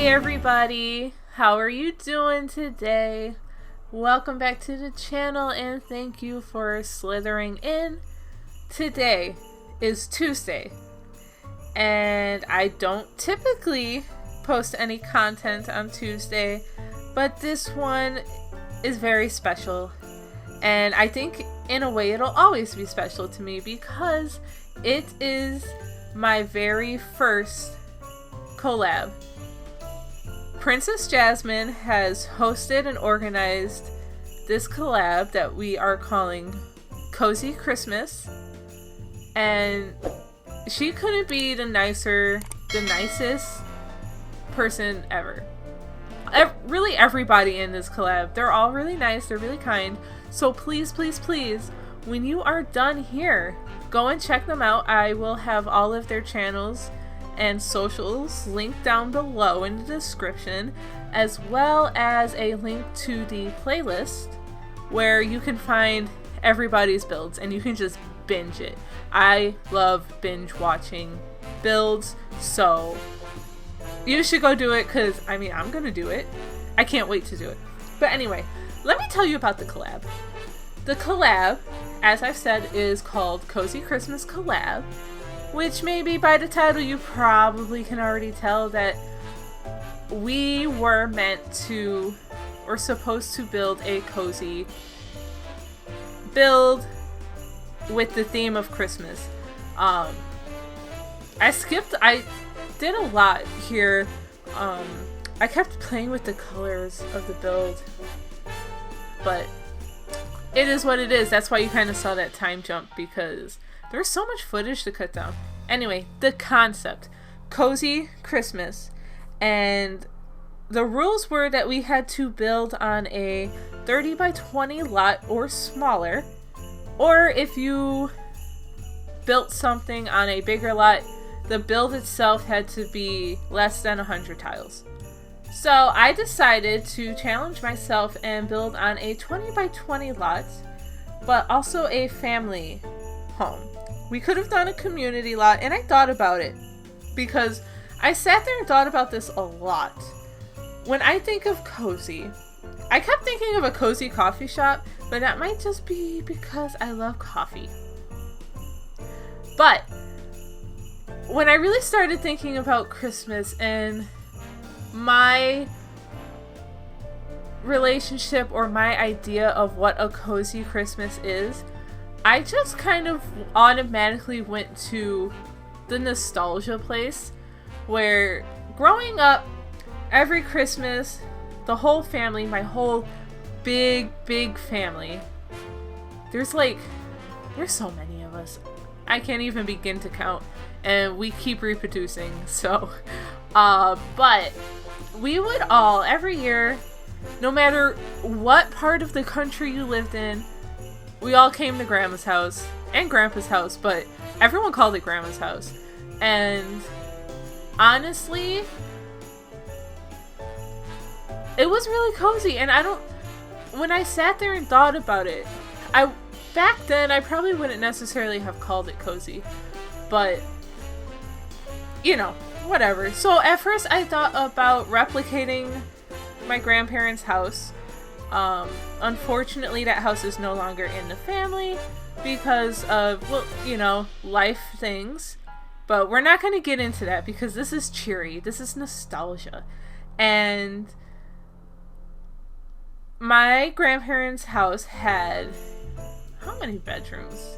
Hey everybody, how are you doing today? Welcome back to the channel and thank you for slithering in. Today is Tuesday and I don't typically post any content on Tuesday, but this one is very special and I think in a way it'll always be special to me because it is my very first collab. PrinsassJasmine has hosted and organized this collab that we are calling Cozy Christmas, and she couldn't be the nicest person ever. Really everybody in this collab, they're all really nice, they're really kind, so please, please, please, when you are done here, go and check them out. I will have all of their channels and socials linked down below in the description, as well as a link to the playlist where you can find everybody's builds and you can just binge it. I love binge watching builds, so you should go do it because I mean I'm gonna do it. I can't wait to do it. But anyway, let me tell you about the collab. The collab, as I've said, is called Cozy Christmas Collab, which maybe by the title you probably can already tell that we were meant to, or supposed to build a cozy build with the theme of Christmas. I did a lot here. I kept playing with the colors of the build, but it is what it is. That's why you kind of saw that time jump, because there's so much footage to cut down. Anyway, the concept, Cozy Christmas, and the rules were that we had to build on a 30 by 20 lot or smaller, or if you built something on a bigger lot, the build itself had to be less than 100 tiles. So I decided to challenge myself and build on a 20 by 20 lot, but also a family home. We could have done a community lot, and I thought about it because I sat there and thought about this a lot. When I think of cozy, I kept thinking of a cozy coffee shop, but that might just be because I love coffee. But when I really started thinking about Christmas and my relationship or my idea of what a cozy Christmas is, I just kind of automatically went to the nostalgia place where growing up, every Christmas, the whole family, my whole big family, there's so many of us. I can't even begin to count, and we keep reproducing, so, but we would all, every year, no matter what part of the country you lived in, we all came to Grandma's house and Grandpa's house, but everyone called it Grandma's house. And honestly, it was really cozy. And when I sat there and thought about it, back then I probably wouldn't necessarily have called it cozy, but you know, whatever. So at first I thought about replicating my grandparents' house. Unfortunately, that house is no longer in the family because of, well, you know, life things. But we're not going to get into that because this is cheery. This is nostalgia. And my grandparents' house had, how many bedrooms?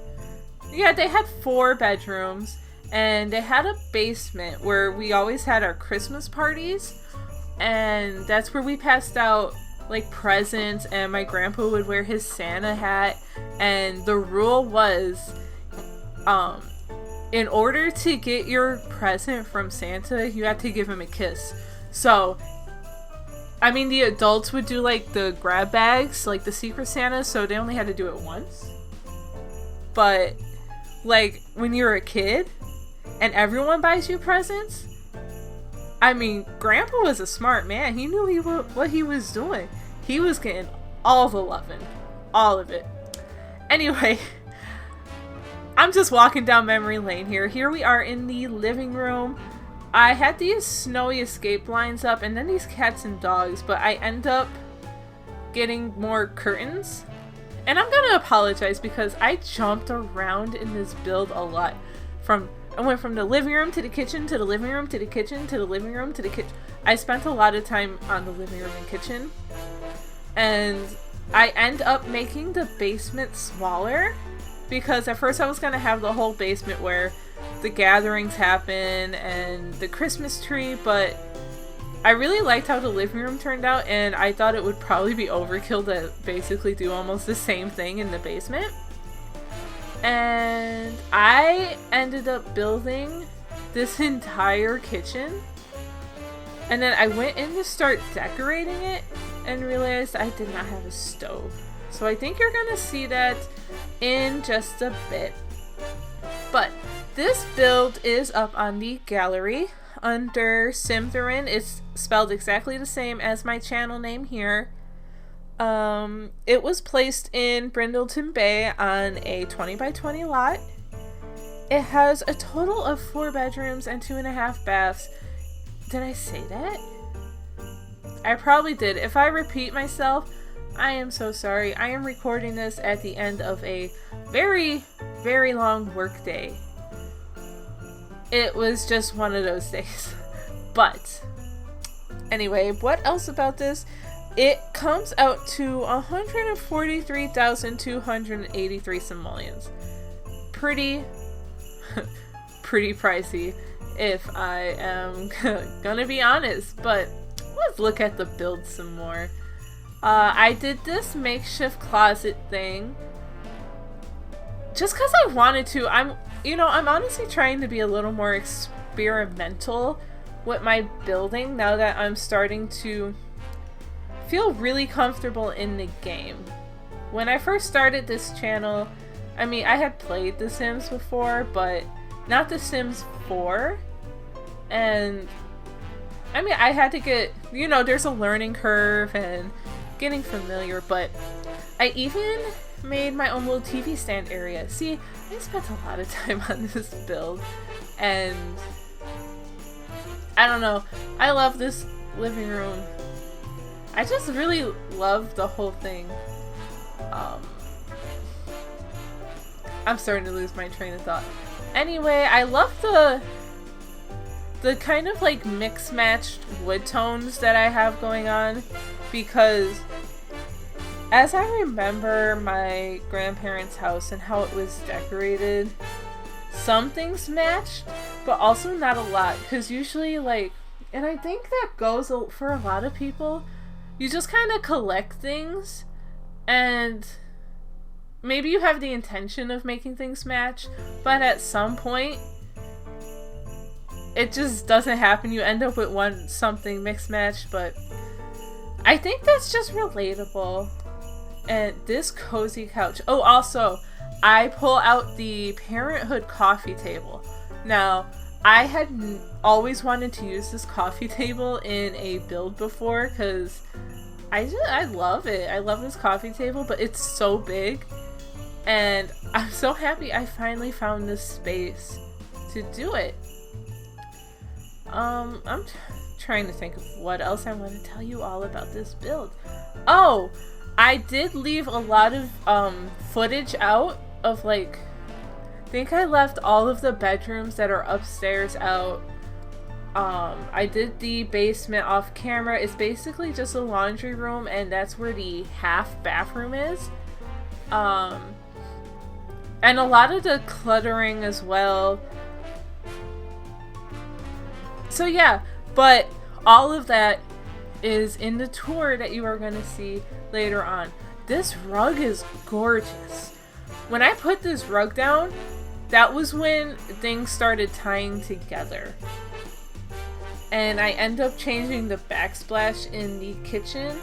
Yeah, they had 4 bedrooms. And they had a basement where we always had our Christmas parties. And that's where we passed out like presents, and my grandpa would wear his Santa hat, and the rule was in order to get your present from Santa, you had to give him a kiss. So I mean, the adults would do like the grab bags, like the Secret Santa, so they only had to do it once. But like when you're a kid and everyone buys you presents, I mean, Grandpa was a smart man. He knew what he was doing. He was getting all the loving. All of it. Anyway, I'm just walking down memory lane here. Here we are in the living room. I had these snowy escape blinds up and then these cats and dogs, but I end up getting more curtains. And I'm gonna apologize because I jumped around in this build a lot. I went from the living room to the kitchen to the living room to the kitchen to the living room to the kitchen. I spent a lot of time on the living room and kitchen. And I end up making the basement smaller because at first I was gonna have the whole basement where the gatherings happen and the Christmas tree, but I really liked how the living room turned out, and I thought it would probably be overkill to basically do almost the same thing in the basement. And I ended up building this entire kitchen, and then I went in to start decorating it and realized I did not have a stove. So I think you're gonna see that in just a bit. But this build is up on the gallery under Symtherin. It's spelled exactly the same as my channel name here. It was placed in Brindleton Bay on a 20 by 20 lot. It has a total of 4 bedrooms and 2.5 baths. Did I say that? I probably did. If I repeat myself, I am so sorry. I am recording this at the end of a very, very long work day. It was just one of those days. But anyway, what else about this? It comes out to 143,283 simoleons. Pretty pricey, if I am gonna be honest. But let's look at the build some more. I did this makeshift closet thing just because I wanted to. I'm honestly trying to be a little more experimental with my building now that I'm starting to feel really comfortable in the game. When I first started this channel, I mean, I had played The Sims before, but not The Sims 4. And I mean, I had to get, there's a learning curve and getting familiar, but I even made my own little TV stand area. See, I spent a lot of time on this build, and I don't know, I love this living room. I just really love the whole thing. I'm starting to lose my train of thought. Anyway, I love the kind of like mix-matched wood tones that I have going on, because as I remember my grandparents' house and how it was decorated, some things matched, but also not a lot, because usually, and I think that goes for a lot of people, you just kind of collect things, and maybe you have the intention of making things match, but at some point, it just doesn't happen. You end up with something mixed-matched, but I think that's just relatable. And this cozy couch. Oh, also, I pull out the Parenthood coffee table. Now, I had always wanted to use this coffee table in a build before, because I love it. I love this coffee table, but it's so big. And I'm so happy I finally found this space to do it. I'm trying to think of what else I want to tell you all about this build. Oh! I did leave a lot of footage out of I think I left all of the bedrooms that are upstairs out. I did the basement off camera. It's basically just a laundry room, and that's where the half bathroom is. And a lot of the cluttering as well. So yeah, but all of that is in the tour that you are going to see later on. This rug is gorgeous. When I put this rug down, that was when things started tying together. And I end up changing the backsplash in the kitchen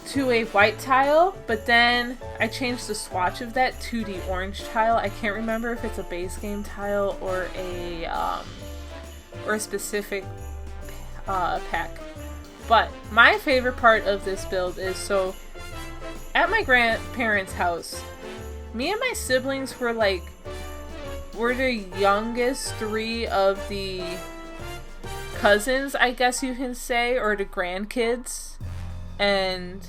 to a white tile, but then I changed the swatch of that to the orange tile. I can't remember if it's a base game tile or a specific pack. But my favorite part of this build is, so at my grandparents' house, me and my siblings were we're the youngest 3 of the cousins, I guess you can say, or the grandkids. And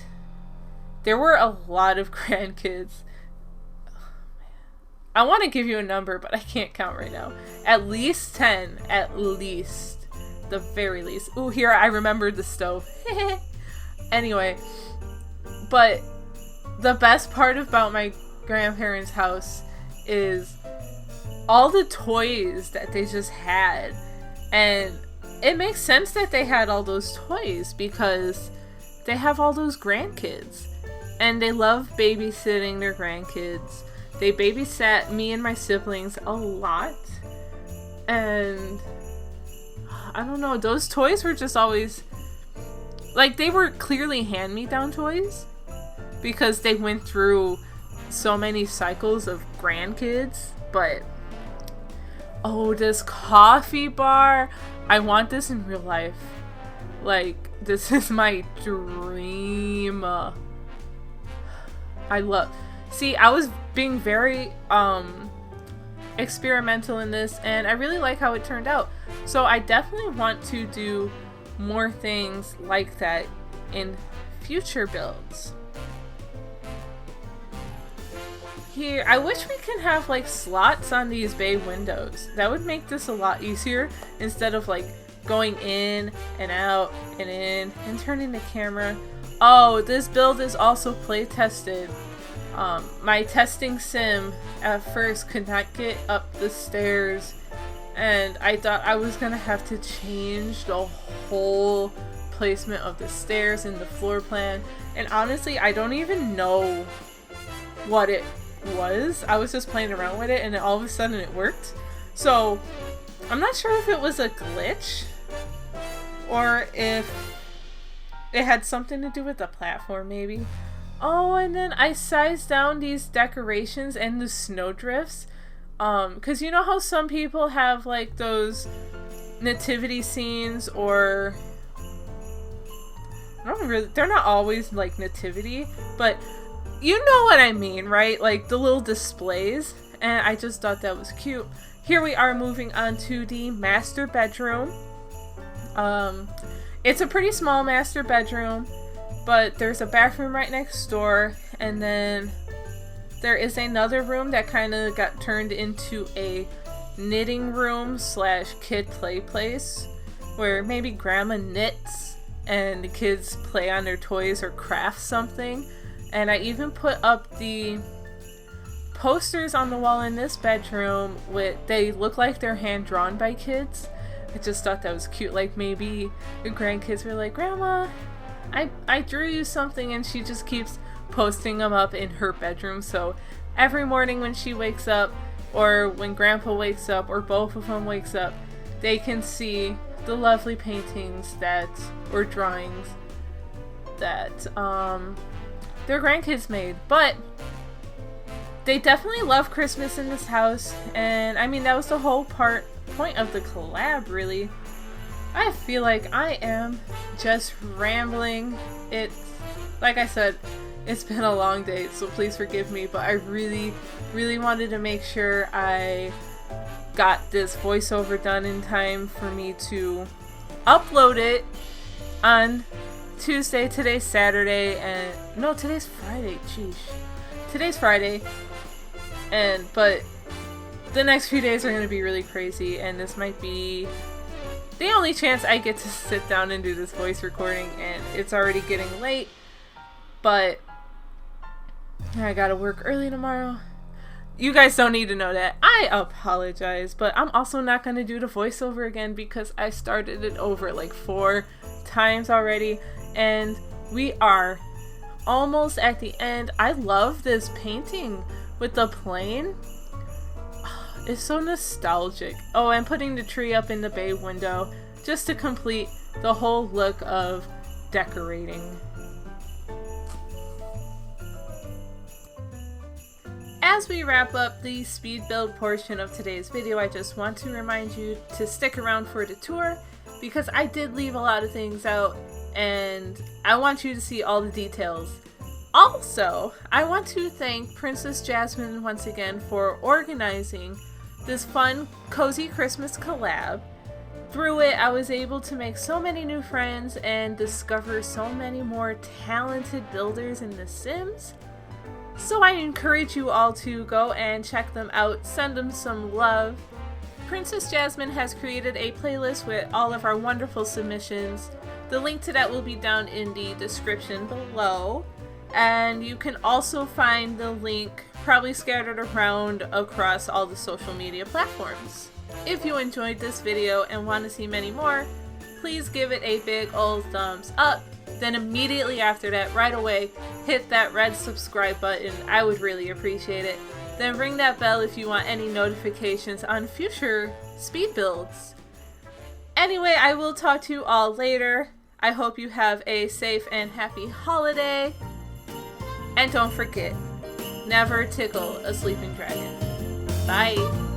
there were a lot of grandkids. I want to give you a number, but I can't count right now. At least 10. At least. The very least. Ooh, here, I remembered the stove. Anyway. But the best part about my grandparents' house is all the toys that they just had. And it makes sense that they had all those toys because they have all those grandkids. And they love babysitting their grandkids. They babysat me and my siblings a lot. And I don't know, those toys were just always, like, they were clearly hand-me-down toys because they went through so many cycles of grandkids. But oh, this coffee bar, I want this in real life. Like, this is my dream. See, I was being very experimental in this, and I really like how it turned out. So I definitely want to do more things like that in future builds. Here, I wish we can have like slots on these bay windows. That would make this a lot easier instead of like going in and out and in and turning the camera. Oh, this build is also play tested. My testing sim at first could not get up the stairs, and I thought I was gonna have to change the whole placement of the stairs and the floor plan. And honestly, I don't even know what it was. I was just playing around with it, and then all of a sudden it worked. So I'm not sure if it was a glitch or if it had something to do with the platform, maybe. Oh, and then I sized down these decorations and the snowdrifts. Because you know how some people have like those nativity scenes, or they're not always like nativity, but you know what I mean, right? Like the little displays. And I just thought that was cute. Here we are moving on to the master bedroom. It's a pretty small master bedroom, but there's a bathroom right next door, and then there is another room that kind of got turned into a knitting room / kid play place, where maybe grandma knits and the kids play on their toys or craft something. And I even put up the posters on the wall in this bedroom they look like they're hand drawn by kids. I just thought that was cute. Like maybe the grandkids were like, Grandma, I drew you something, and she just keeps posting them up in her bedroom. So every morning when she wakes up, or when Grandpa wakes up, or both of them wakes up, they can see the lovely paintings or drawings that their grandkids made. But they definitely love Christmas in this house, and I mean that was the whole point of the collab, really. I feel like I am just rambling. It's, like I said, it's been a long day, so please forgive me, but I really, really wanted to make sure I got this voiceover done in time for me to upload it on Tuesday. Today's Saturday, and no, today's Friday. Jeez, today's Friday, but the next few days are going to be really crazy, and this might be the only chance I get to sit down and do this voice recording, and it's already getting late, but I gotta work early tomorrow. You guys don't need to know that. I apologize, but I'm also not going to do the voiceover again because I started it over like 4 times already, and we are almost at the end. I love this painting with the plane. It's so nostalgic. Oh, and putting the tree up in the bay window just to complete the whole look of decorating. As we wrap up the speed build portion of today's video, I just want to remind you to stick around for the tour because I did leave a lot of things out and I want you to see all the details. Also, I want to thank PrinsassJasmine once again for organizing this fun, cozy Christmas collab. Through it, I was able to make so many new friends and discover so many more talented builders in The Sims. So I encourage you all to go and check them out, send them some love. Princess Jasmine has created a playlist with all of our wonderful submissions. The link to that will be down in the description below. And you can also find the link probably scattered around across all the social media platforms. If you enjoyed this video and want to see many more, please give it a big old thumbs up. Then immediately after that, right away, hit that red subscribe button. I would really appreciate it. Then ring that bell if you want any notifications on future speed builds. Anyway, I will talk to you all later. I hope you have a safe and happy holiday. And don't forget, never tickle a sleeping dragon. Bye!